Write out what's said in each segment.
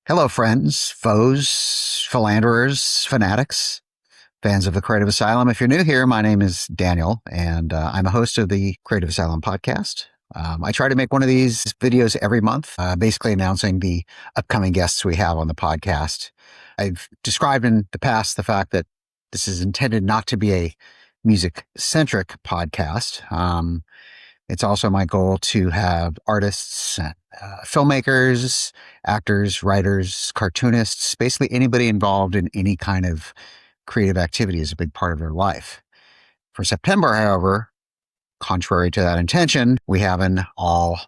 Hello, friends, foes, philanderers, fanatics, fans of the Creative Asylum. If you're new here, my name is Daniel, and I'm a host of the Creative Asylum podcast. I try to make one of these videos every month, basically announcing the upcoming guests we have on the podcast. I've described in the past the fact that this is intended not to be a music-centric podcast. It's also my goal to have artists, filmmakers, actors, writers, cartoonists, basically anybody involved in any kind of creative activity is a big part of their life. For September, however, contrary to that intention, we have an all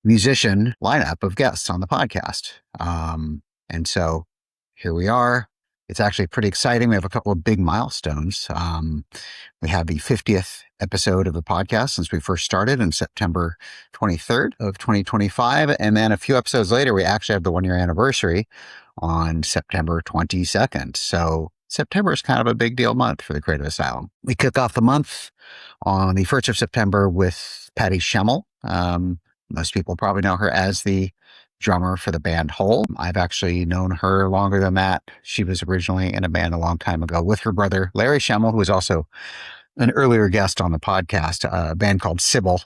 musician lineup of guests on the podcast. And so here we are. It's actually pretty exciting. We have a couple of big milestones. We have the 50th episode of the podcast since we first started in September 23rd of 2025. And then a few episodes later, we actually have the 1-year anniversary on September 22nd. So September is kind of a big deal month for the Creative Asylum. We kick off the month on the 1st of September with Patty Schemel. Most people probably know her as the drummer for the band Hole. I've actually known her longer than that. She was originally in a band a long time ago with her brother, Leary Schemel, who was also an earlier guest on the podcast, a band called Sybil.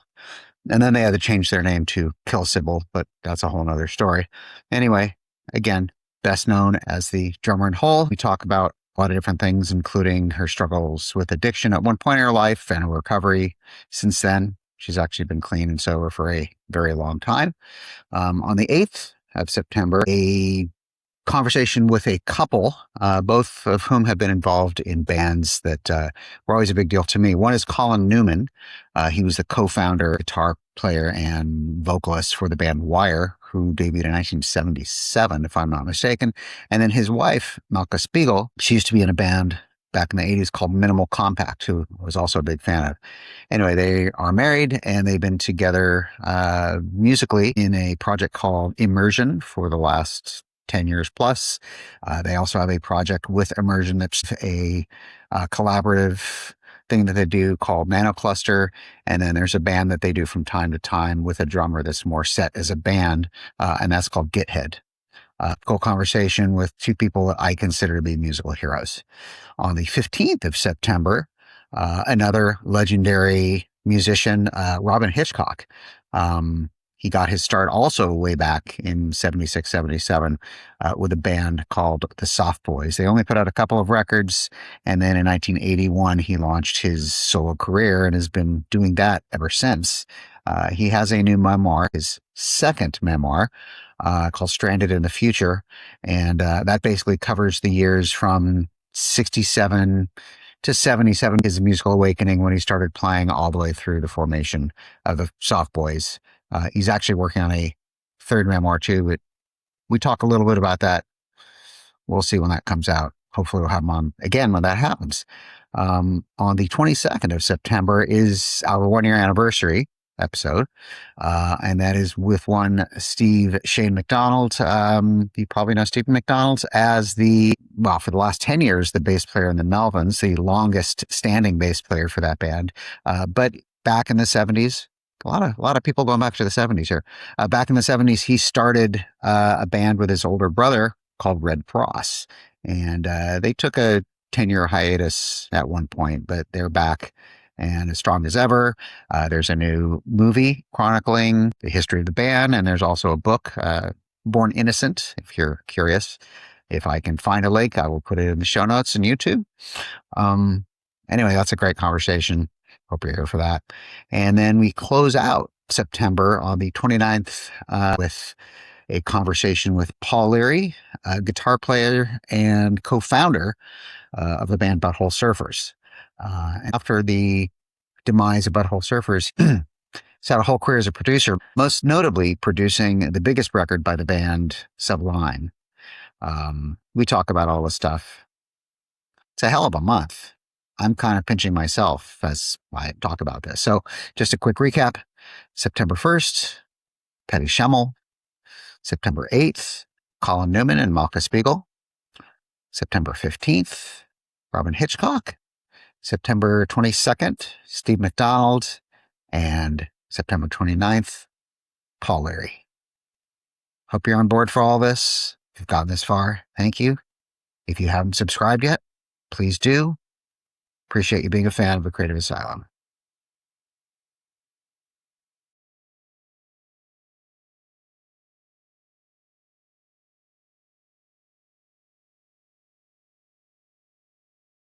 And then they had to change their name to Kill Sybil, but that's a whole nother story. Anyway, again, best known as the drummer in Hole. We talk about a lot of different things, including her struggles with addiction at one point in her life and her recovery since then. She's actually been clean and sober for a very long time. On the 8th of September, a conversation with a couple, both of whom have been involved in bands that were always a big deal to me. One is Colin Newman. He was the co-founder, guitar player, and vocalist for the band Wire, who debuted in 1977, if I'm not mistaken. And then his wife, Malka Spigel, she used to be in a band back in the 80s called Minimal Compact, who I was also a big fan of. Anyway, they are married and they've been together musically in a project called Immersion for the last 10 years plus. They also have a project with Immersion that's a collaborative thing that they do called Nano Cluster. And then there's a band that they do from time to time with a drummer that's more set as a band, and that's called Githead. Cool conversation with two people that I consider to be musical heroes. On the 15th of September, another legendary musician, Robyn Hitchcock. He got his start also way back in 76, 77 with a band called the Soft Boys. They only put out a couple of records. And then in 1981, he launched his solo career and has been doing that ever since. He has a new memoir, his second memoir, called Stranded in the Future. And that basically covers the years from 67 to 77, his musical awakening when he started playing all the way through the formation of the Soft Boys. He's actually working on a third memoir too, but we talk a little bit about that. We'll see when that comes out. Hopefully we'll have him on again when that happens. On the 22nd of September is our 1-year anniversary episode. And that is with one Steve Shane McDonald. You probably know Stephen McDonald as for the last 10 years, the bass player in the Melvins, the longest standing bass player for that band. But back in the 70s, a lot of people going back to the 70s here. Back in the 70s, he started a band with his older brother called Red Cross. And they took a 10-year hiatus at one point, but they're back and as strong as ever. There's a new movie chronicling the history of the band, and there's also a book, Born Innocent, if you're curious. If I can find a link, I will put it in the show notes and YouTube. Anyway, that's a great conversation. Hope you're here for that. And then we close out September on the 29th with a conversation with Paul Leary, a guitar player and co-founder of the band Butthole Surfers. After the demise of Butthole Surfers, he's had a whole career as a producer, most notably producing the biggest record by the band, Sublime. We talk about all this stuff. It's a hell of a month. I'm kind of pinching myself as I talk about this. So just a quick recap. September 1st, Patty Schemel. September 8th, Colin Newman and Malka Spigel. September 15th, Robyn Hitchcock. September 22nd, Steve McDonald, and September 29th, Paul Leary. Hope you're on board for all this. If you've gotten this far, thank you. If you haven't subscribed yet, please do. Appreciate you being a fan of the Creative Asylum.